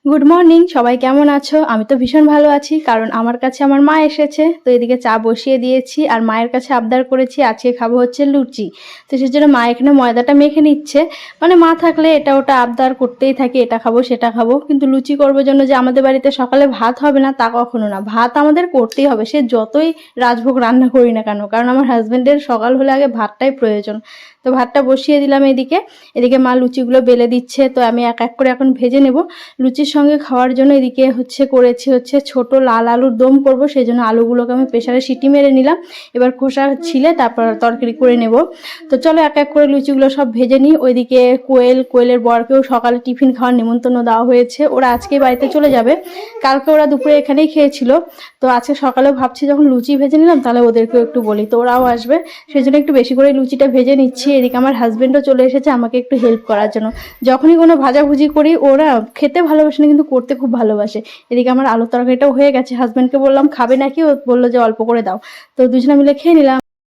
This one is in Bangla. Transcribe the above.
গুড মর্নিং, সবাই কেমন আছো? আমি তো ভীষণ ভালো আছি, কারণ আমার কাছে আমার মা এসেছে। তো এদিকে চা বসিয়ে দিয়েছি, আর মায়ের কাছে আবদার করেছি আজকে খাবো হচ্ছে লুচি। তো সেজন্য মা এখানে ময়দাটা মেখে নিচ্ছে। মানে মা থাকলে এটা ওটা আবদার করতেই থাকে, এটা খাবো সেটা খাবো, কিন্তু লুচি করবার জন্য যে আমাদের বাড়িতে সকালে ভাত হবে না তা কখনো না, ভাত আমাদের করতেই হবে, সে যতই রাজভোগ রান্না করি না কেন, কারণ আমার হাজবেন্ডের সকাল হলে আগে ভাতটাই প্রয়োজন। তো ভাতটা বসিয়ে দিলাম এদিকে। এদিকে মা লুচিগুলো বেলে দিচ্ছে, তো আমি এক এক করে এখন ভেজে নেব লুচির সঙ্গে খাওয়ার জন্য। এদিকে করেছি ছোট লাল আলুর দম করব, সেই জন্য আলুগুলোকে আমি প্রেসারে সিটি মেরে নিলাম। এবার খোসা ছিলে তারপর তরকারি করে নেব। তো চলো এক এক করে লুচিগুলো সব ভেজে নিই। ওইদিকে কোয়েলের বরকেও সকালে টিফিন খাওয়ার নিমন্ত্রণ দেওয়া হয়েছে, ওরা আজকে বাড়িতে চলে যাবে। কালকে ওরা দুপুরে এখানেই খেয়েছিল। তো আজকে সকালে ভাবছি যখন লুচি ভেজে নিলাম তাহলে ওদেরকেও একটু বলি, তো ওরাও আসবে, সেই জন্য একটু বেশি করে লুচিটা ভেজে নিচ্ছি। এদিকে আমার হাজবেন্ডও চলে এসেছে আমাকে একটু হেল্প করার জন্য। যখনই কোনো ভাজাভুজি করি ওরা খেতে ভালোবাসে না, কিন্তু করতে খুব ভালোবাসে। এদিকে আমার আলুর তরকারিটাও হয়ে গেছে, হাজবেন্ডকে বললাম খাবে নাকি, ও বললো যে অল্প করে দাও। তো দুজনে মিলে খেয়ে নিলাম।